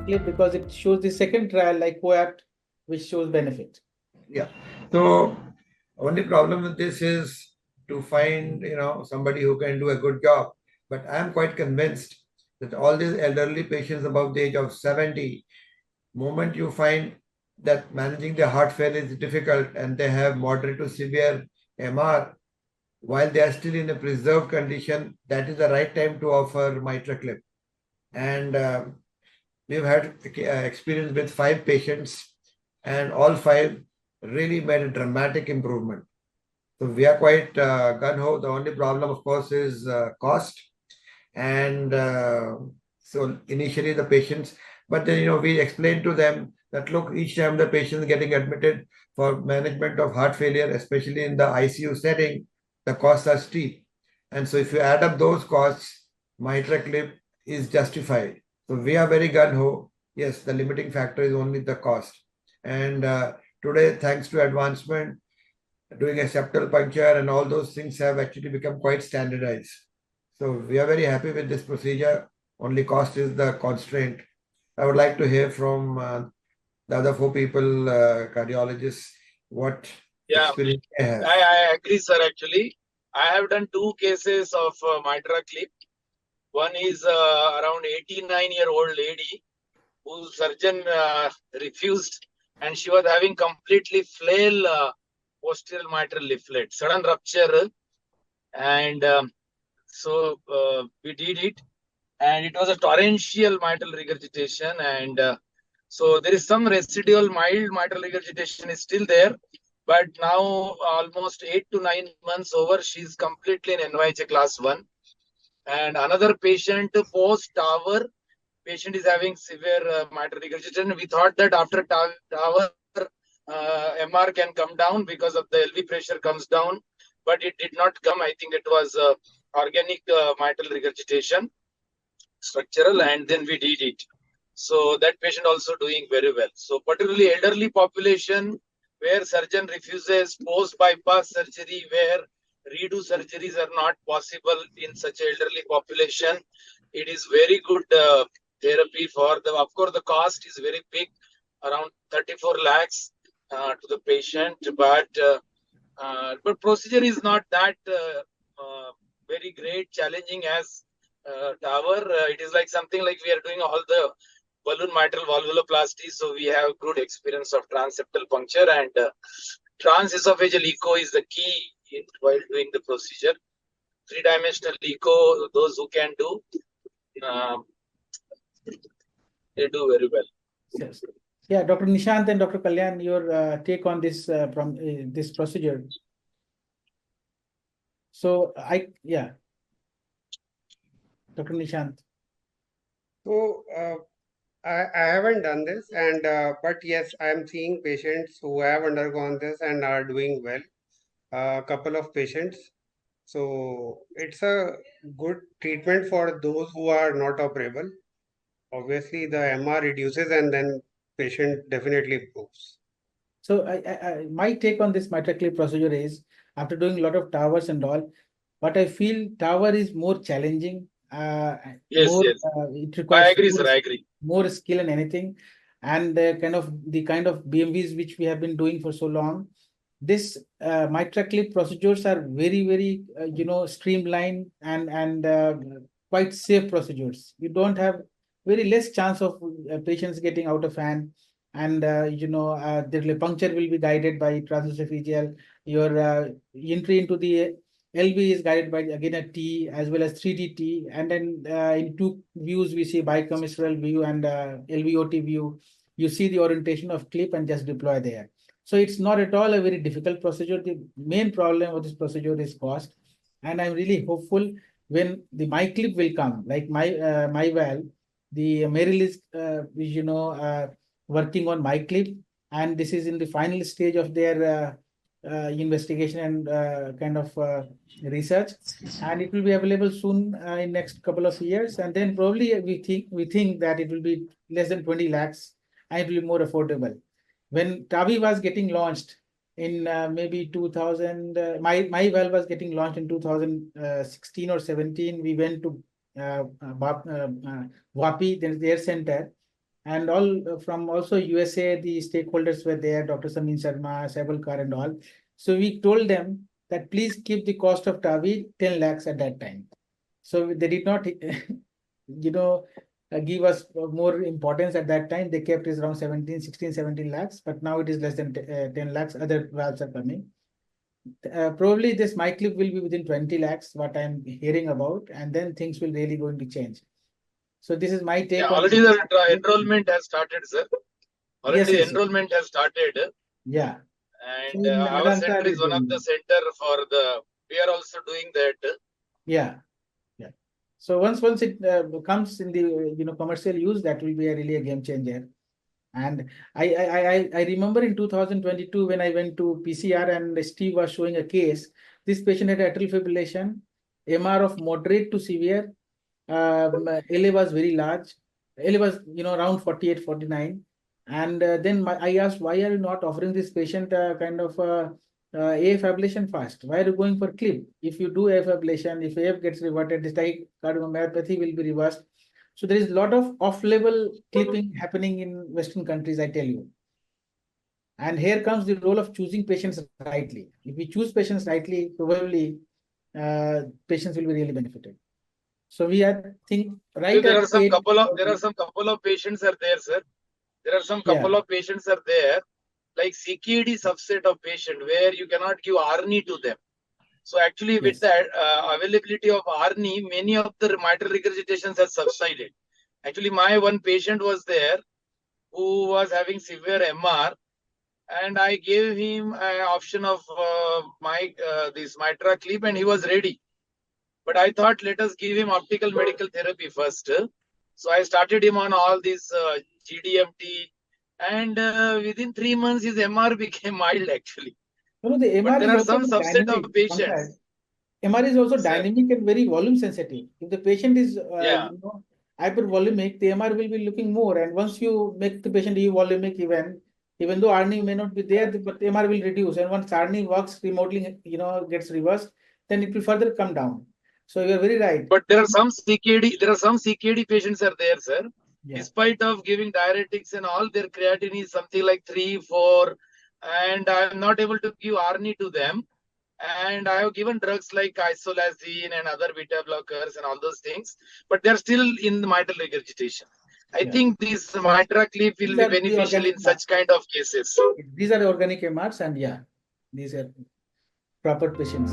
MitraClip because it shows the second trial like COAPT, which shows benefit. Yeah. So only problem with this is to find, somebody who can do a good job. But I'm quite convinced that all these elderly patients above the age of 70, moment you find that managing their heart failure is difficult and they have moderate to severe MR, while they are still in a preserved condition, that is the right time to offer MitraClip. And we've had experience with 5 patients, and all 5 really made a dramatic improvement. So we are quite gun-ho. The only problem, of course, is cost. And so initially the patients, but then, we explained to them that, look, each time the patient is getting admitted for management of heart failure, especially in the ICU setting, the costs are steep. And so if you add up those costs, MitraClip is justified. So we are very gun-ho. Yes, the limiting factor is only the cost. And today, thanks to advancement, doing a septal puncture and all those things have actually become quite standardized. So we are very happy with this procedure. Only cost is the constraint. I would like to hear from the other 4 people, cardiologists, what experience they have. I agree, sir. Actually, I have done 2 cases of MitraClip. One is around 89-year-old lady whose surgeon refused, and she was having completely flail posterior mitral leaflet, sudden rupture, and so we did it, and it was a torrential mitral regurgitation, and so there is some residual mild mitral regurgitation is still there, but now almost 8 to 9 months over, she's completely in NYHA class 1. And another patient post-TAVR, patient is having severe mitral regurgitation. We thought that after TAVR, MR can come down because of the LV pressure comes down, but it did not come. I think it was organic mitral regurgitation, structural, and then we did it. So that patient also doing very well. So particularly elderly population where surgeon refuses, post-bypass surgery where redo surgeries are not possible in such elderly population, it is very good therapy for the, of course, the cost is very big, around 34 lakhs to the patient, but procedure is not that very great, challenging as TAVR. It is like something like we are doing all the balloon mitral valvuloplasty, so we have good experience of transseptal puncture, and transesophageal echo is the key while doing the procedure. 3-dimensional echo, those who can do, they do very well. Yes. Yeah, Dr. Nishant and Dr. Kalyan, your take on this from this procedure. So Dr. Nishant. So I haven't done this, and but yes, I am seeing patients who have undergone this and are doing well. A couple of patients. So it's a good treatment for those who are not operable. Obviously, the MR reduces and then patient definitely improves. So my take on this MitraClip procedure is, after doing a lot of TAVRs and all, but I feel TAVR is more challenging. Yes. It requires I agree, sir. I agree. More skill than anything, and the kind of BMVs which we have been doing for so long. This MitraClip procedures are very, very streamlined and quite safe procedures. You don't have very less chance of patients getting out of hand, and the puncture will be guided by transesophageal. Your entry into the LV is guided by again a T as well as 3D T, and then in 2 views we see bicommissural view and LVOT view. You see the orientation of clip and just deploy there. So it's not at all a very difficult procedure. The main problem of this procedure is cost, and I'm really hopeful when the MiClip will come, like MiVal, the Merrill is working on MiClip, and this is in the final stage of their investigation and kind of research, and it will be available soon in next couple of years, and then probably we think that it will be less than 20 lakhs and it will be more affordable. When TAVI was getting launched in maybe 2000, MiVal was getting launched in 2016 or 17. We went to WAPI, their center, and all from also USA, the stakeholders were there, Dr. Samin Sharma, Saibal and all. So we told them that please keep the cost of TAVI 10 lakhs at that time. So they did not, give us more importance at that time. They kept it around 16, 17 lakhs, but now it is less than 10 lakhs. Other valves are coming. Probably this MitraClip will be within 20 lakhs, what I'm hearing about, and then things will really going to change. So this is my take Yeah, on already the enrollment has started, sir. Already Yes, the yes, yes. enrollment has started. Yeah. And So in our Medanta center is we're one of doing the it. center for we are also doing that. Yeah. Yeah. So once it comes in the commercial use, that will be really a game changer. And I remember in 2022 when I went to PCR and Steve was showing a case. This patient had atrial fibrillation, MR of moderate to severe. LA was very large. LA was around 48, 49. And then I asked, why are you not offering this patient kind of AF ablation fast? Why are you going for clip? If you do AF ablation, if AF gets reverted, this cardiomyopathy will be reversed. So there is a lot of off-label clipping happening in Western countries, I tell you. And here comes the role of choosing patients rightly. If we choose patients rightly, probably patients will be really benefited. So we are think right There at are some stage. couple of patients are there, sir. There are some Yeah. couple of patients are there, like CKD subset of patient where you cannot give ARNI to them. So actually with Yes. that availability of ARNI, many of the mitral regurgitations have subsided. Actually, my one patient was there who was having severe MR, and I gave him an option of this MitraClip, and he was ready. But I thought, let us give him optical medical therapy first. So I started him on all these GDMT, and within 3 months, his MR became mild actually. No, the But MR there is are also some subset dynamic. of patients. MR is also Sir. dynamic and very volume sensitive. If the patient is hypervolumic, the MR will be looking more. And once you make the patient euvolumic, even though RNA may not be there, but the MR will reduce. And once RNA works remotely, gets reversed, then it will further come down. So you are very right. But there are some CKD patients are there, sir. Yeah. Despite of giving diuretics and all, their creatinine is something like 3, 4, and I am not able to give ARNI to them. And I have given drugs like isolazine and other beta blockers and all those things, but they're still in the mitral regurgitation. I think this MitraClip will be beneficial in such kind of cases. These are the organic MRs, and these are proper patients.